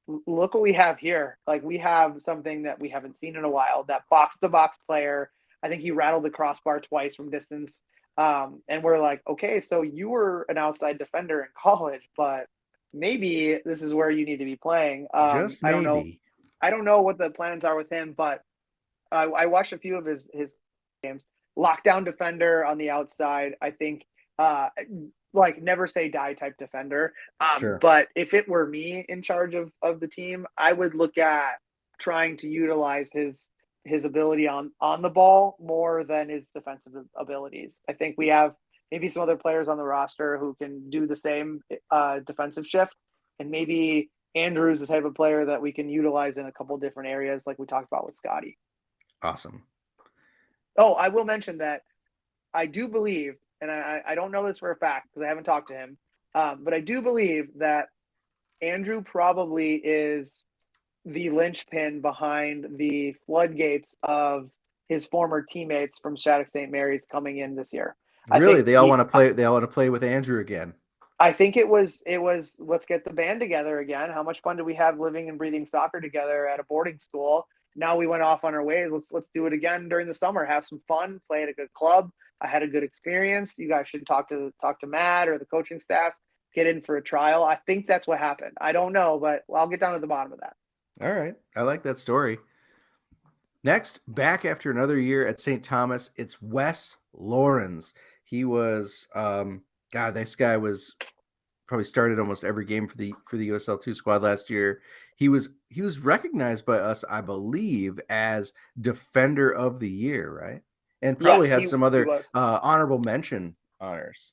look what we have here. Like, we have something that we haven't seen in a while, that box-to-box player. I think he rattled the crossbar twice from distance. And we're like, okay, so you were an outside defender in college, but maybe this is where you need to be playing. Just maybe. I don't know what the plans are with him, but I watched a few of his games. Lockdown defender on the outside. I think like never say die type defender. Sure. But if it were me in charge of the team, I would look at trying to utilize his ability on the ball more than his defensive abilities. I think we have maybe some other players on the roster who can do the same defensive shift, and maybe Andrews is the type of player that we can utilize in a couple different areas, like we talked about with Scotty. Awesome. Oh, I will mention that I do believe, and I don't know this for a fact because I haven't talked to him, but I do believe that Andrew probably is the linchpin behind the floodgates of his former teammates from Shattuck St. Mary's coming in this year. Really, they all want to play. They all want to play with Andrew again. I think it was let's get the band together again. How much fun do we have living and breathing soccer together at a boarding school? Now we went off on our ways. Let's do it again during the summer. Have some fun. Play at a good club. I had a good experience. You guys should talk to Matt or the coaching staff. Get in for a trial. I think that's what happened. I don't know, but I'll get down to the bottom of that. All right. I like that story. Next, back after another year at St. Thomas, it's Wes Lawrence. He was, this guy was probably started almost every game for the USL2 squad last year. He was recognized by us, I believe, as Defender of the Year, right? And probably had some other honorable mention honors.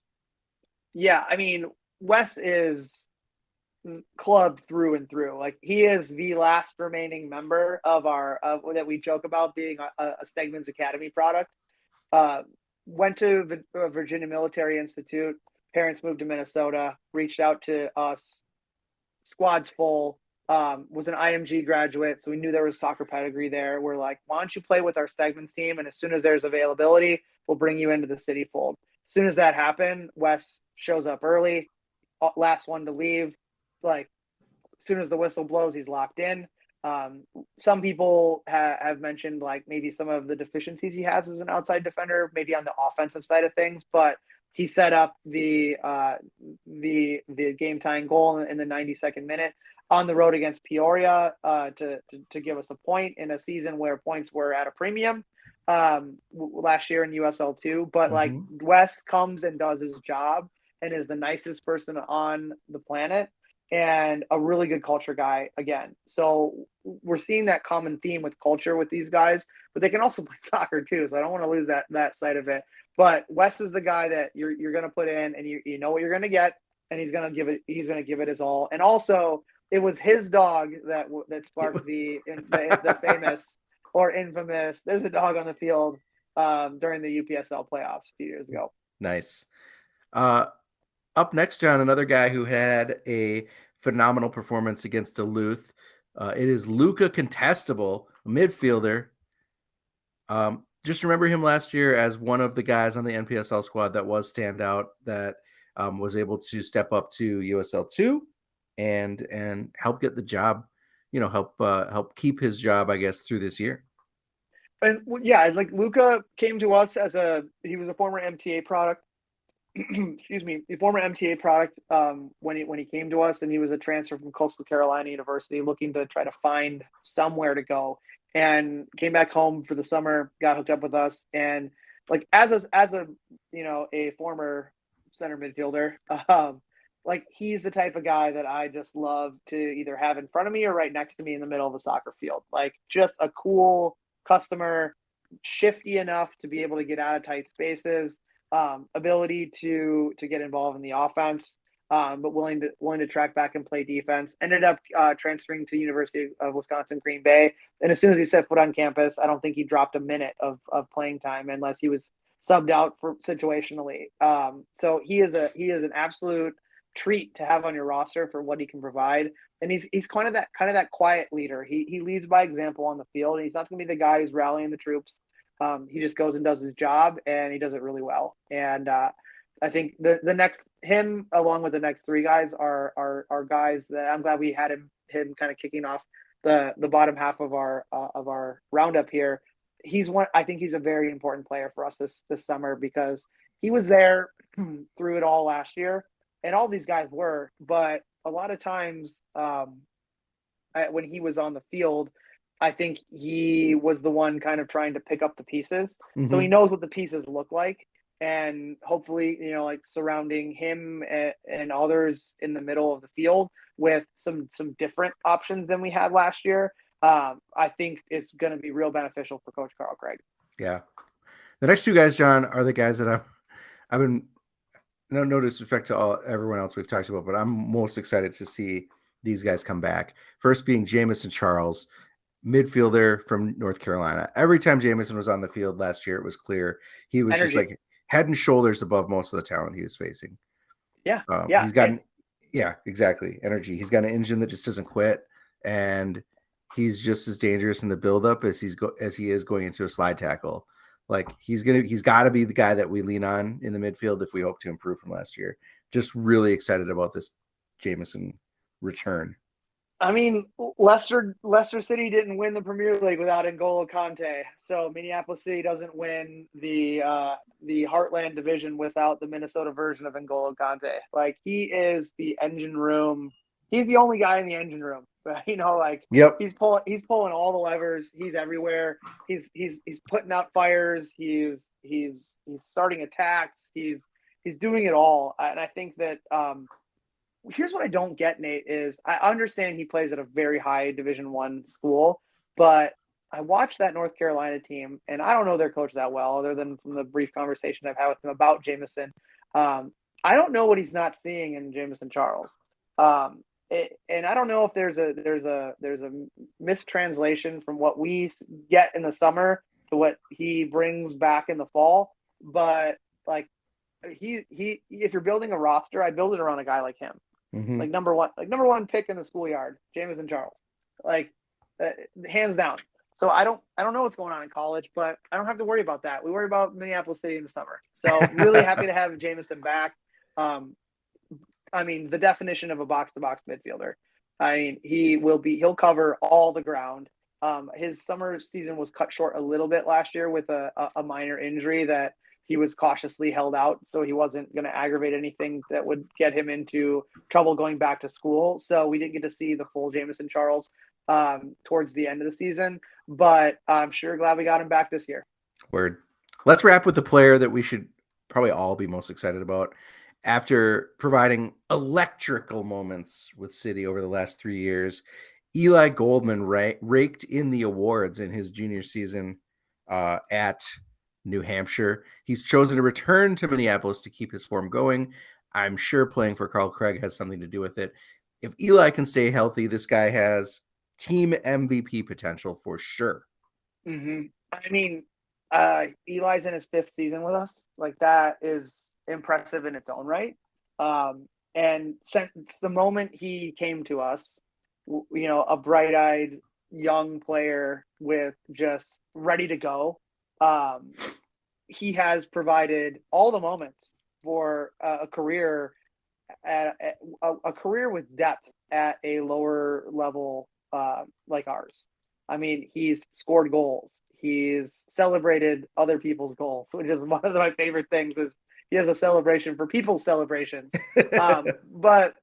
Yeah, I mean, Wes is club through and through. Like, he is the last remaining member of that we joke about being a Stegman's Academy product. Went to Virginia Military Institute. Parents moved to Minnesota, reached out to us. Squad's full. Was an IMG graduate, so we knew there was soccer pedigree there. We're like, why don't you play with our Stegman's team? And as soon as there's availability, we'll bring you into the city fold. As soon as that happened, Wes shows up early, last one to leave. Like, as soon as the whistle blows, he's locked in. Some people have mentioned like maybe some of the deficiencies he has as an outside defender, maybe on the offensive side of things, but he set up the game tying goal in the 92nd minute on the road against Peoria to give us a point in a season where points were at a premium last year in USL2. But like, Wes comes and does his job and is the nicest person on the planet and a really good culture guy again. So we're seeing that common theme with culture with these guys, but they can also play soccer too. So I don't want to lose that side of it. But Wes is the guy that you're going to put in, and you know what you're going to get, and he's going to give it his all. And also, it was his dog that sparked the famous or infamous. There's a dog on the field during the UPSL playoffs a few years ago. Nice. Up next, John, another guy who had a phenomenal performance against Duluth. It is Luca Contestable, a midfielder. Just remember him last year as one of the guys on the NPSL squad that was standout, that was able to step up to USL2 and help get the job, help keep his job, I guess, through this year. And yeah, like, Luca came to us he was a former MTA product. Excuse me, the former MTA product when he came to us, and he was a transfer from Coastal Carolina University looking to try to find somewhere to go, and came back home for the summer, got hooked up with us, and like as a a former center midfielder, like, he's the type of guy that I just love to either have in front of me or right next to me in the middle of a soccer field. Like, just a cool customer, shifty enough to be able to get out of tight spaces. Ability to get involved in the offense, but willing to track back and play defense. Ended up transferring to University of Wisconsin Green Bay, and as soon as he set foot on campus, I don't think he dropped a minute of playing time unless he was subbed out for situationally. So he is an absolute treat to have on your roster for what he can provide, and he's kind of that quiet leader. He leads by example on the field, and he's not going to be the guy who's rallying the troops. He just goes and does his job, and he does it really well. And I think the next, him along with the next three guys are guys that I'm glad we had him kind of kicking off the bottom half of our roundup here. I think he's a very important player for us this summer, because he was there through it all last year, and all these guys were. But a lot of times when he was on the field, I think he was the one kind of trying to pick up the pieces. So he knows what the pieces look like. and hopefully, like surrounding him and others in the middle of the field with some different options than we had last year, I think is going to be real beneficial for Coach Carl Craig. Yeah. The next two guys, John, are the guys that I've been, no disrespect to everyone else we've talked about, but I'm most excited to see these guys come back. First being Jamison Charles, midfielder from North Carolina. Every time Jamison was on the field last year, it was clear he was just like head and shoulders above most of the talent he was facing. Yeah. He's got exactly. Energy. He's got an engine that just doesn't quit, and he's just as dangerous in the buildup as he is going into a slide tackle. Like he's got to be the guy that we lean on in the midfield if we hope to improve from last year. Just really excited about this Jamison return. I mean, Leicester City didn't win the Premier League without N'Golo Kante. So Minneapolis City doesn't win the Heartland division without the Minnesota version of N'Golo Kante. Like he is the engine room. He's the only guy in the engine room. Yep. He's pulling all the levers. He's everywhere. He's putting out fires. He's starting attacks. He's doing it all. And I think that here's what I don't get, Nate, is I understand he plays at a very high Division I school, but I watched that North Carolina team, and I don't know their coach that well, other than from the brief conversation I've had with him about Jamison. I don't know what he's not seeing in Jamison Charles, and I don't know if there's a mistranslation from what we get in the summer to what he brings back in the fall. But like he if you're building a roster, I build it around a guy like him. Mm-hmm. Like number one pick in the schoolyard, Jamison Charles, hands down. So I don't know what's going on in college, but I don't have to worry about that. We worry about Minneapolis City in the summer. So really happy to have Jamison back. I mean, the definition of a box-to-box midfielder. I mean, he'll cover all the ground. His summer season was cut short a little bit last year with a minor injury that he was cautiously held out, so he wasn't going to aggravate anything that would get him into trouble going back to school. So we didn't get to see the full Jamison Charles towards the end of the season, but I'm sure glad we got him back this year. Word. Let's wrap with the player that we should probably all be most excited about. After providing electrical moments with City over the last 3 years, Eli Goldman raked in the awards in his junior season at New Hampshire. He's chosen to return to Minneapolis to keep his form going. I'm sure playing for Carl Craig has something to do with it. If Eli can stay healthy, this guy has team MVP potential for sure. Mm-hmm. I mean, Eli's in his 5th season with us. Like, that is impressive in its own right. And since the moment he came to us, a bright-eyed young player with just ready to go, he has provided all the moments for a career with depth at a lower level like ours. I mean, he's scored goals. He's celebrated other people's goals, which is one of my favorite things. Is he has a celebration for people's celebrations, but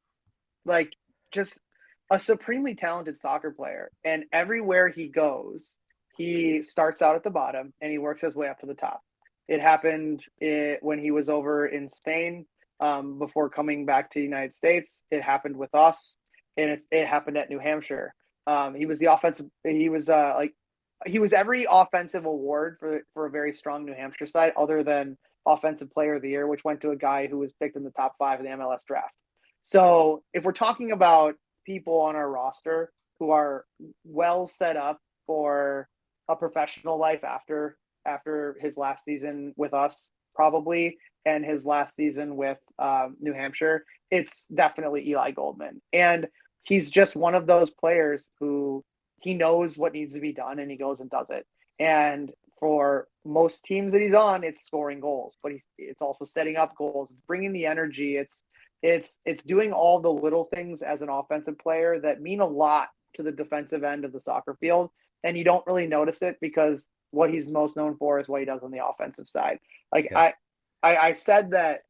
like just a supremely talented soccer player, and everywhere he goes, he starts out at the bottom and he works his way up to the top. It happened when he was over in Spain before coming back to the United States. It happened with us, and it happened at New Hampshire. He was the offensive. He was every offensive award for a very strong New Hampshire side, other than Offensive Player of the Year, which went to a guy who was picked in the top 5 of the MLS draft. So if we're talking about people on our roster who are well set up for a professional life after his last season with us, probably, and his last season with New Hampshire, it's definitely Eli Goldman. And he's just one of those players who he knows what needs to be done and he goes and does it. And for most teams that he's on, it's scoring goals, but it's also setting up goals, bringing the energy. It's doing all the little things as an offensive player that mean a lot to the defensive end of the soccer field. And you don't really notice it because what he's most known for is what he does on the offensive side. I said that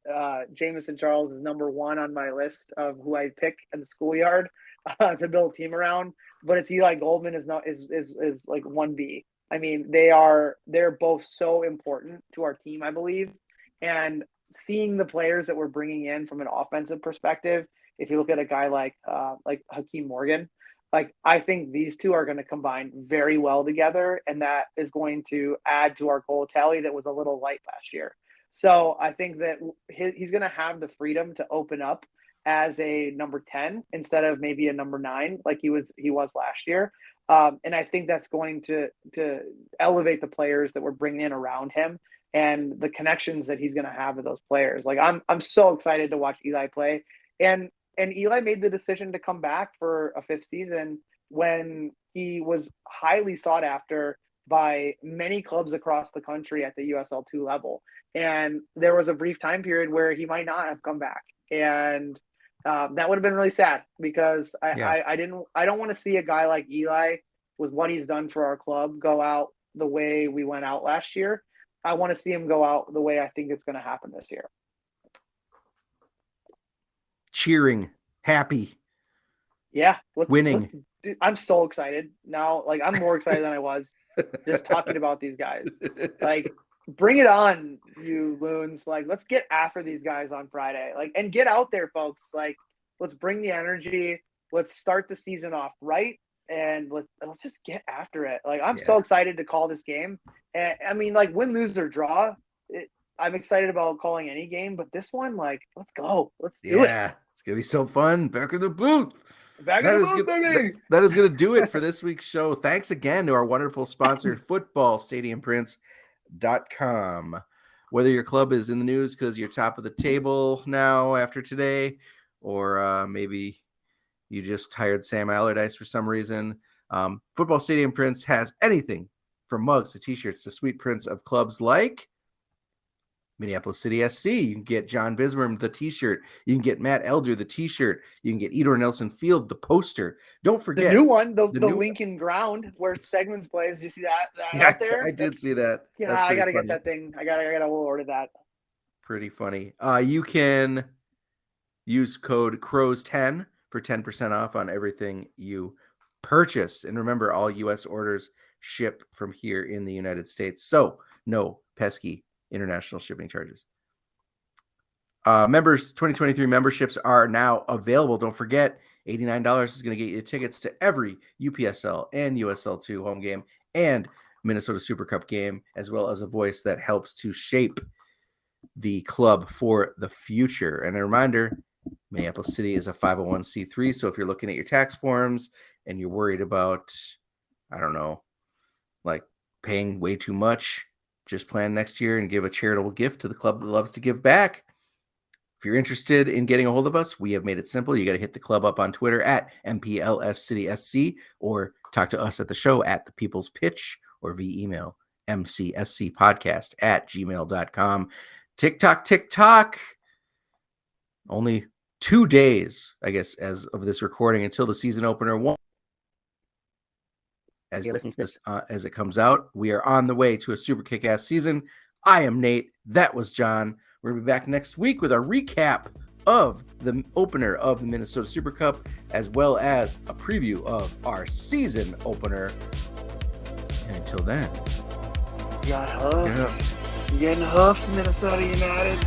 Jamison Charles is number 1 on my list of who I pick in the schoolyard to build a team around, but it's Eli Goldman is like 1B. I mean, they're both so important to our team, I believe. And seeing the players that we're bringing in from an offensive perspective, if you look at a guy like Hakeem Morgan, like I think these two are going to combine very well together, and that is going to add to our goal tally that was a little light last year. So I think that he's going to have the freedom to open up as a number 10 instead of maybe a number 9 like he was last year. And I think that's going to elevate the players that we're bringing in around him and the connections that he's going to have with those players. Like I'm so excited to watch Eli play. And Eli made the decision to come back for a 5th season when he was highly sought after by many clubs across the country at the USL 2 level. And there was a brief time period where he might not have come back. And that would have been really sad because I don't want to see a guy like Eli with what he's done for our club go out the way we went out last year. I want to see him go out the way I think it's going to happen this year. Cheering, happy. Yeah. Winning. I'm so excited now. Like I'm more excited than I was just talking about these guys. Like bring it on, you loons. Like let's get after these guys on Friday. Like and get out there, folks. Like let's bring the energy. Let's start the season off right. And let's just get after it. Like I'm so excited to call this game. And I mean, like win, lose, or draw. I'm excited about calling any game, but this one, like, let's go. Let's do it. Yeah, it's gonna be so fun. Back in the booth. Back in the booth, baby. That is going to do it for this week's show. Thanks again to our wonderful sponsor, footballstadiumprints.com. Whether your club is in the news because you're top of the table now after today, or maybe you just hired Sam Allardyce for some reason, Football Stadium Prints has anything from mugs to t-shirts to sweet prints of clubs like Minneapolis City SC. You can get John Bisworm the t-shirt. You can get Matt Elder the t-shirt. You can get Edor Nelson Field the poster. Don't forget the new one, the Lincoln Ground where Stegman's plays. You see that out there? I did see that. Yeah, I gotta get that thing. I gotta order that. Pretty funny. You can use code CROWS10 for 10% off on everything you purchase. And remember, all U.S. orders ship from here in the United States. So no pesky international shipping charges. Members 2023 memberships are now available. Don't forget, $89 is going to get you tickets to every UPSL and USL 2 home game and Minnesota Super Cup game, as well as a voice that helps to shape the club for the future. And a reminder, Minneapolis City is a 501c3. So if you're looking at your tax forms and you're worried about, I don't know, like paying way too much, just plan next year and give a charitable gift to the club that loves to give back. If you're interested in getting a hold of us, we have made it simple. You got to hit the club up on Twitter at MPLSCitySC or talk to us at the show at The People's Pitch or via email mcscpodcast@gmail.com. TikTok. Only 2 days, I guess, as of this recording until the season opener. As you listen to this, as it comes out, we are on the way to a super kick-ass season. I am Nate. That was John. We're going to be back next week with a recap of the opener of the Minnesota Super Cup, as well as a preview of our season opener. And until then, You got huffed. You're getting huffed, Minnesota United.